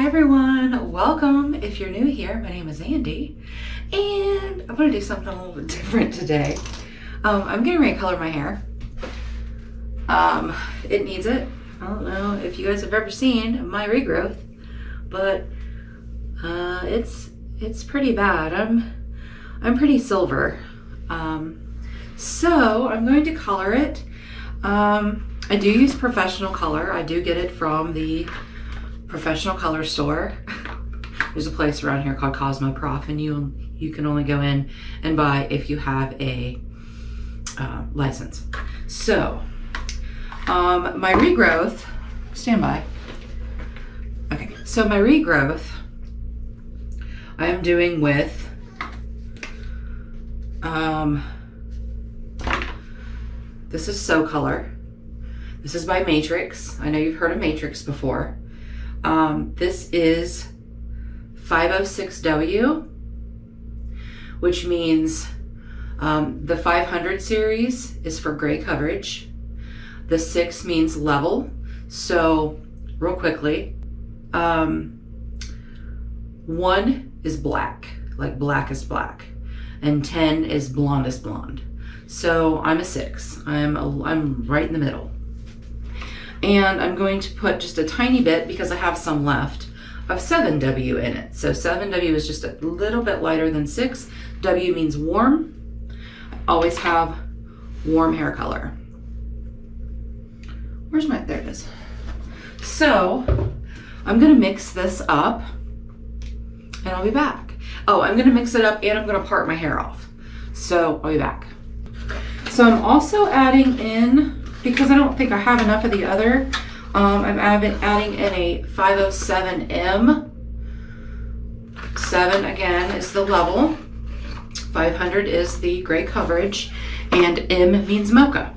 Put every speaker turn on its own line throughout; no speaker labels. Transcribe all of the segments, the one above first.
Hi everyone, welcome. If you're new here, my name is Andi, and I'm gonna do something a little bit different today. I'm getting ready to color my hair. It needs it. I don't know if you guys have ever seen my regrowth, but it's pretty bad. I'm pretty silver. So I'm going to color it. I do use professional color. I do get it from the professional color store. There's a place around here called Cosmoprof, and you can only go in and buy if you have a license. So my regrowth, stand by. Okay, so my regrowth I am doing with this is So Color. This is by Matrix. I know you've heard of Matrix before. This is 506W, which means the 500 series is for gray coverage. The 6 means level. So real quickly, 1 is black, like blackest black, and 10 is blondest blonde. So I'm a 6. I'm right in the middle. And I'm going to put just a tiny bit, because I have some left, of 7W in it. So 7W is just a little bit lighter than 6. W means warm. I always have warm hair color. Where's my, there it is. So I'm gonna mix this up and I'll be back. Oh, I'm gonna mix it up and I'm gonna part my hair off. So I'll be back. So I'm also adding in, because I don't think I have enough of the other, I'm adding in a 507M. 7 again is the level, 500 is the gray coverage, and M means mocha.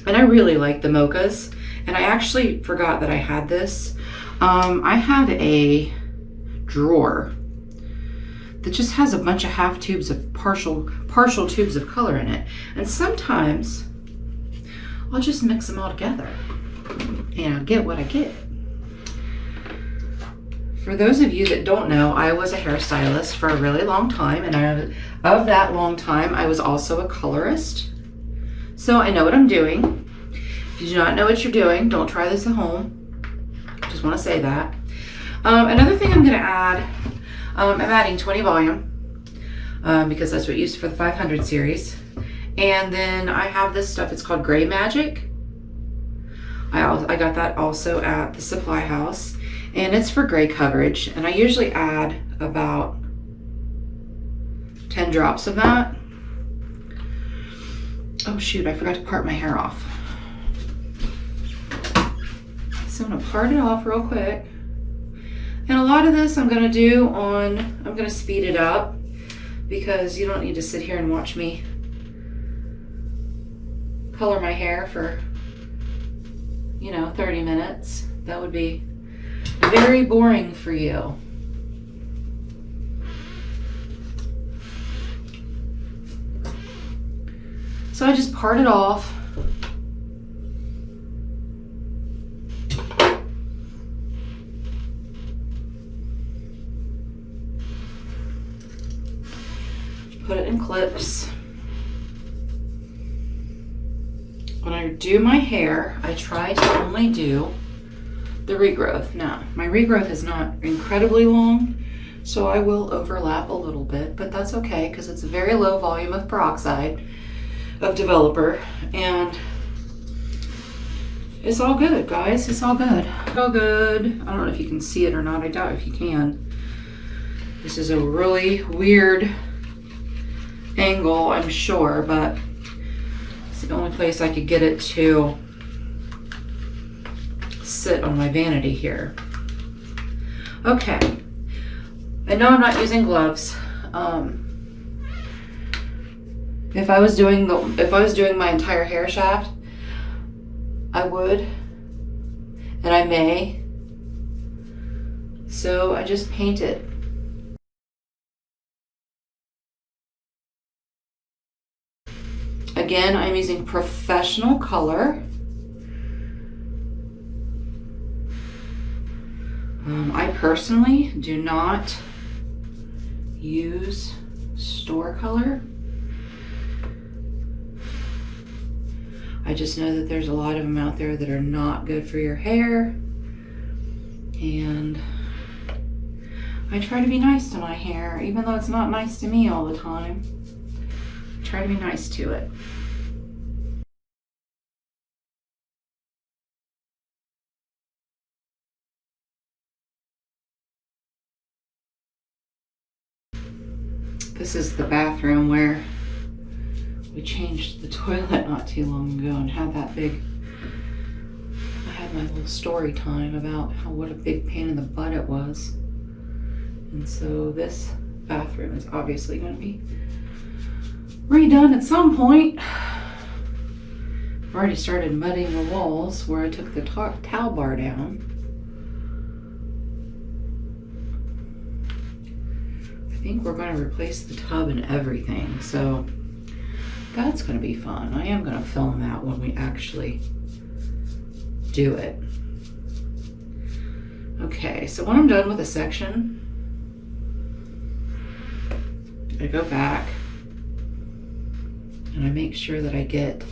And I really like the mochas, and I actually forgot that I had this. I have a drawer that just has a bunch of half tubes of partial tubes of color in it, and sometimes I'll just mix them all together and I'll get what I get. For those of you that don't know, I was a hairstylist for a really long time, and of that long time I was also a colorist. So I know what I'm doing. If you do not know what you're doing, don't try this at home. Just want to say that. Another thing I'm going to add, I'm adding 20 volume because that's what I used for the 500 series. And then I have this stuff, it's called Gray Magic. I got that also at the supply house, and it's for gray coverage. And I usually add about 10 drops of that. Oh shoot, I forgot to part my hair off. So I'm gonna part it off real quick. And a lot of this I'm gonna do on, I'm gonna speed it up because you don't need to sit here and watch me color my hair for, 30 minutes. That would be very boring for you. So I just part it off. Put it in clips. When I do my hair, I try to only do the regrowth. Now, my regrowth is not incredibly long, so I will overlap a little bit, but that's okay because it's a very low volume of peroxide of developer, and it's all good, guys. It's all good. All good. I don't know if you can see it or not. I doubt if you can. This is a really weird angle, I'm sure, but it's the only place I could get it to sit on my vanity here. Okay, I know I'm not using gloves. If I was doing my entire hair shaft, I would, and I may. So I just paint it. Again, I'm using professional color. I personally do not use store color. I just know that there's a lot of them out there that are not good for your hair, and I try to be nice to my hair, even though it's not nice to me all the time. I try to be nice to it. This is the bathroom where we changed the toilet not too long ago and had that big, I had my little story time about what a big pain in the butt it was. And so this bathroom is obviously going to be redone at some point. I've already started mudding the walls where I took the towel bar down. I think we're going to replace the tub and everything, so that's going to be fun. I am going to film that when we actually do it. Okay, so when I'm done with a section, I go back and I make sure that I get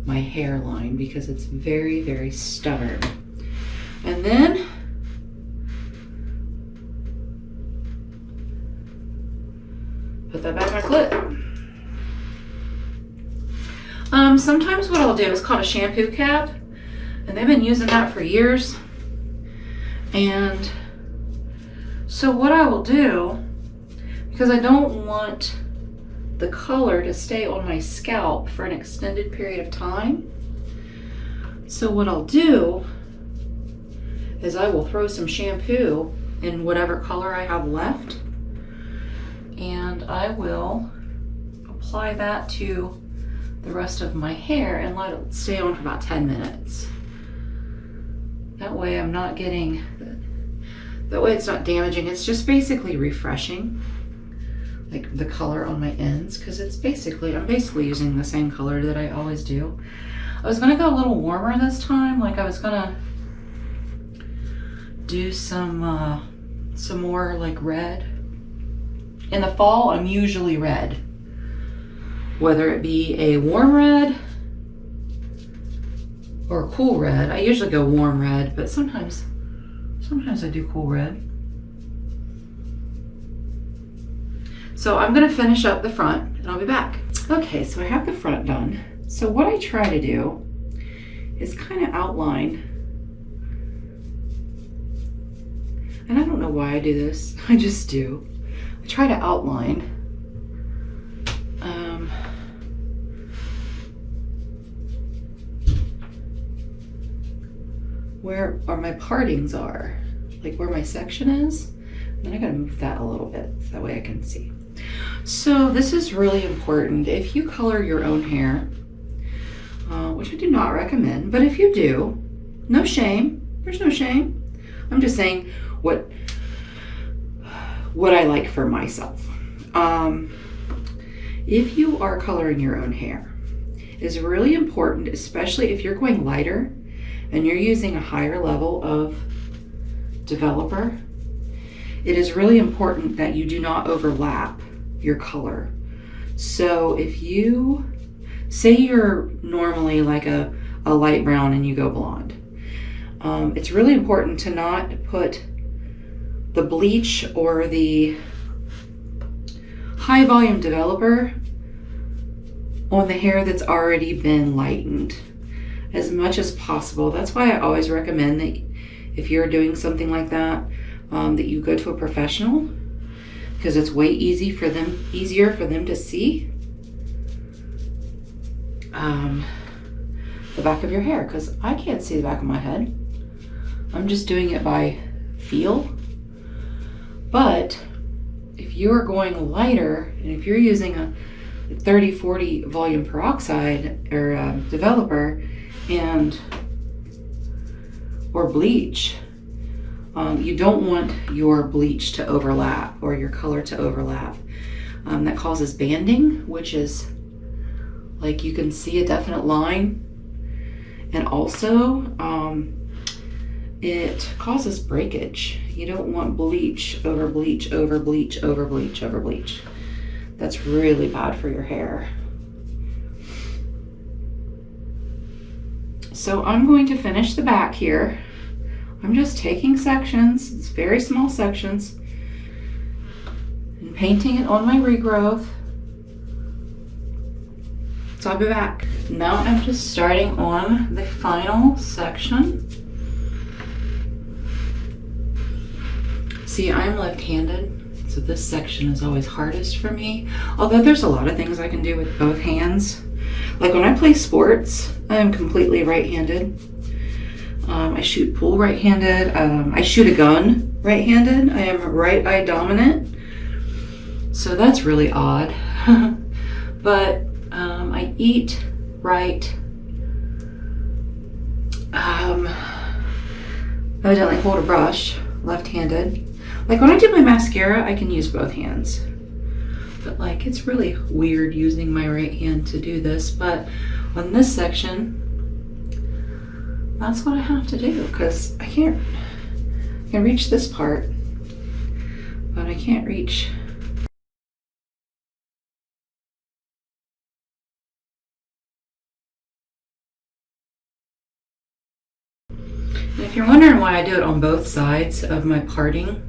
my hairline because it's very, very stubborn. And then put that back in my clip. Sometimes what I'll do is called a shampoo cap, and they've been using that for years. And so what I will do, because I don't want the color to stay on my scalp for an extended period of time, so what I'll do is I will throw some shampoo in whatever color I have left, and I will apply that to the rest of my hair and let it stay on for about 10 minutes. That way I'm not getting, that way it's not damaging. It's just basically refreshing, like the color on my ends, because it's basically, I'm basically using the same color that I always do. I was gonna go a little warmer this time, like I was gonna do some more like red. In the fall, I'm usually red, whether it be a warm red or a cool red. I usually go warm red, but sometimes I do cool red. So I'm gonna finish up the front and I'll be back. Okay, so I have the front done. So what I try to do is kind of outline, and I don't know why I do this, I just do. I try to outline where my partings are, like where my section is. And then I gotta move that a little bit so that way I can see. So this is really important. If you color your own hair, which I do not recommend, but if you do, no shame, there's no shame. I'm just saying what I like for myself. If you are coloring your own hair, it's really important, especially if you're going lighter and you're using a higher level of developer, it is really important that you do not overlap your color. So if you, say you're normally like a light brown and you go blonde, it's really important to not put the bleach or the high volume developer on the hair that's already been lightened as much as possible. That's why I always recommend that if you're doing something like that, that you go to a professional, because it's way easier for them to see the back of your hair, because I can't see the back of my head. I'm just doing it by feel. But if you're going lighter, and if you're using a 30-40 volume peroxide or developer or bleach, you don't want your bleach to overlap or your color to overlap. That causes banding, which is like you can see a definite line And also, it causes breakage. You don't want bleach over bleach over bleach over bleach over bleach. That's really bad for your hair. So I'm going to finish the back here. I'm just taking sections, it's very small sections, and painting it on my regrowth. So I'll be back. Now I'm just starting on the final section. See, I'm left-handed, so this section is always hardest for me. Although there's a lot of things I can do with both hands. Like when I play sports, I'm completely right-handed. I shoot pool right-handed. I shoot a gun right-handed. I am right eye dominant. So that's really odd. But I eat right. Evidently hold a brush left-handed. Like when I do my mascara, I can use both hands. But like, it's really weird using my right hand to do this. But on this section, that's what I have to do, because I can reach this part, but I can't reach. And if you're wondering why I do it on both sides of my parting,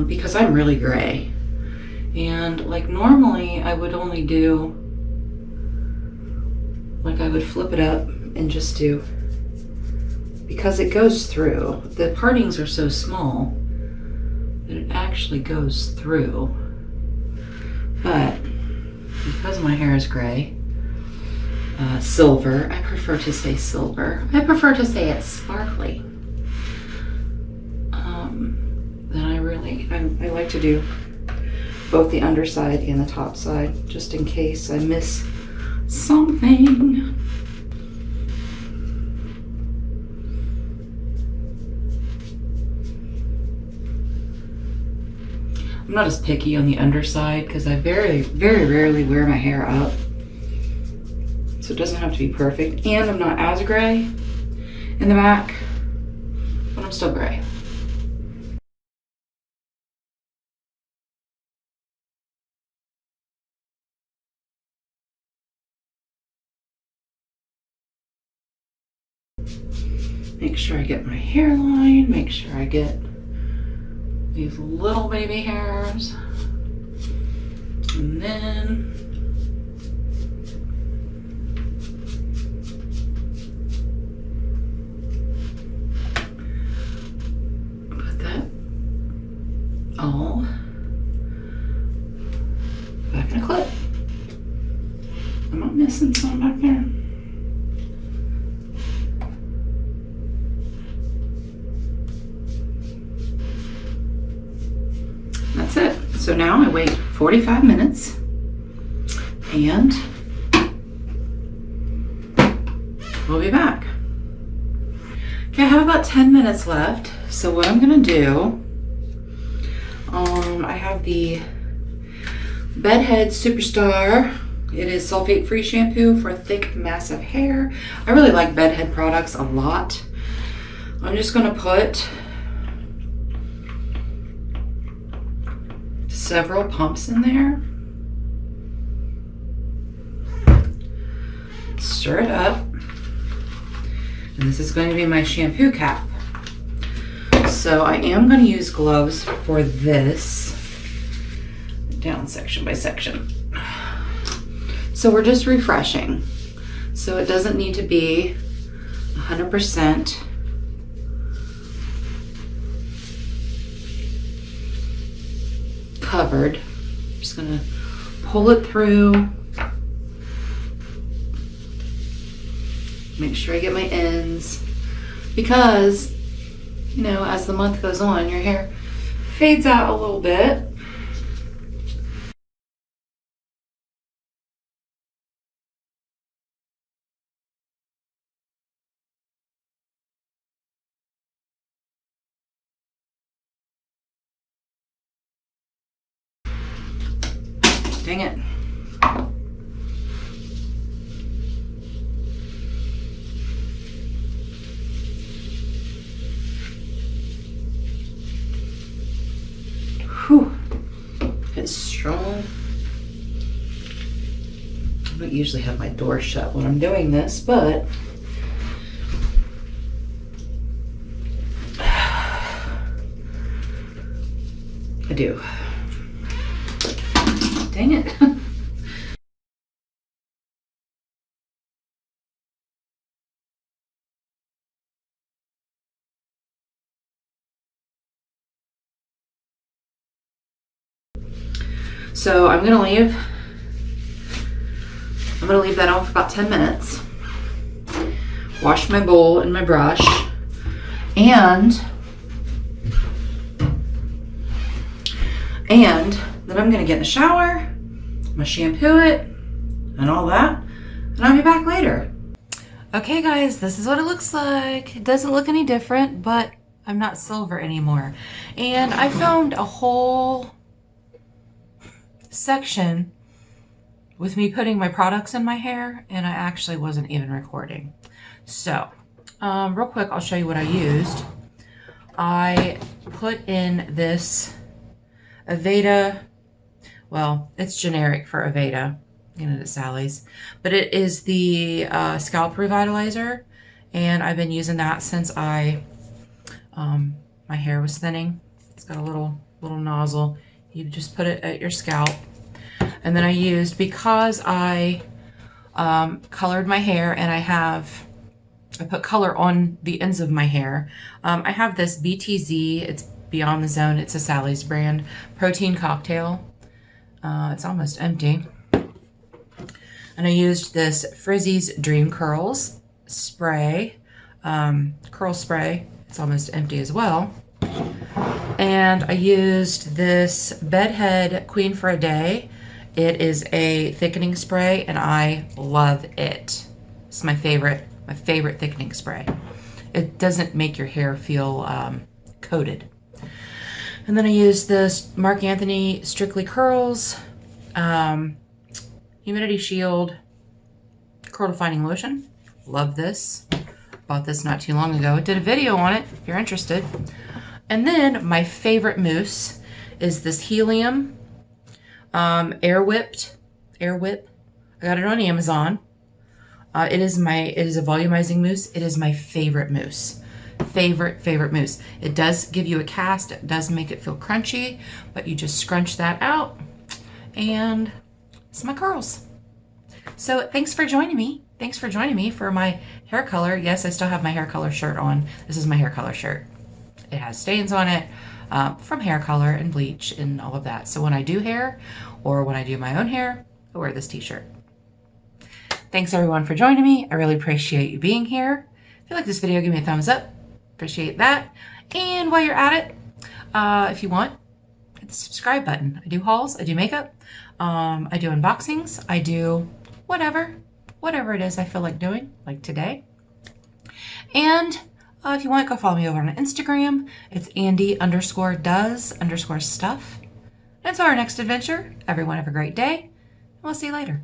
because I'm really gray. And like normally I would only do, like I would flip it up and just do, because it goes through. The partings are so small that it actually goes through. But because my hair is gray, silver, I prefer to say silver. I prefer to say it's sparkly. Then I like to do both the underside and the top side, just in case I miss something. I'm not as picky on the underside because I very, very rarely wear my hair up. So it doesn't have to be perfect. And I'm not as gray in the back, but I'm still gray. Make sure I get my hairline, make sure I get these little baby hairs. And then put that all back in a clip. Am I missing some back there? That's it. So now I wait 45 minutes and we'll be back. Okay, I have about 10 minutes left. So what I'm gonna do, I have the Bedhead Superstar. It is sulfate-free shampoo for thick, massive hair. I really like Bedhead products a lot. I'm just gonna put several pumps in there. Stir it up. And this is going to be my shampoo cap. So I am going to use gloves for this. Down section by section. So we're just refreshing. So it doesn't need to be 100% covered. I'm just gonna pull it through. Make sure I get my ends, because you know, as the month goes on, your hair fades out a little bit. Dang it. Whew. It's strong. I don't usually have my door shut when I'm doing this, but I do. Dang it. So I'm gonna leave that on for about 10 minutes. Wash my bowl and my brush, and then I'm gonna get in the shower, I'm gonna shampoo it and all that, and I'll be back later. Okay guys, this is what it looks like. It doesn't look any different, but I'm not silver anymore. And I found a whole section with me putting my products in my hair, and I actually wasn't even recording. So, real quick, I'll show you what I used. I put in this Aveda, well, it's generic for Aveda, you know, at Sally's, but it is the scalp revitalizer, and I've been using that since my hair was thinning. It's got a little nozzle. You just put it at your scalp. And then I used, because I colored my hair and I put color on the ends of my hair. I have this BTZ, it's Beyond the Zone, it's a Sally's brand, protein cocktail. It's almost empty. And I used this Frizzy's Dream Curls spray, curl spray. It's almost empty as well. And I used this Bedhead Queen for a Day. It is a thickening spray, and I love it. It's my favorite thickening spray. It doesn't make your hair feel coated. And then I used this Marc Anthony Strictly Curls Humidity Shield Curl Defining Lotion. Love this. Bought this not too long ago. Did a video on it if you're interested. And then my favorite mousse is this Helium Air Whip. I got it on Amazon. It is a volumizing mousse. It is my favorite mousse. Favorite mousse. It does give you a cast. It does make it feel crunchy, but you just scrunch that out, and it's my curls. So thanks for joining me. Thanks for joining me for my hair color. Yes, I still have my hair color shirt on. This is my hair color shirt. It has stains on it from hair color and bleach and all of that. So when I do hair, or when I do my own hair, I wear this t-shirt. Thanks everyone for joining me. I really appreciate you being here. If you like this video, give me a thumbs up. Appreciate that. And while you're at it, if you want, hit the subscribe button. I do hauls, I do makeup, I do unboxings, I do whatever it is I feel like doing, like today. And if you want, go follow me over on Instagram. It's Andi_does_stuff. Until our next adventure, everyone have a great day, and we'll see you later.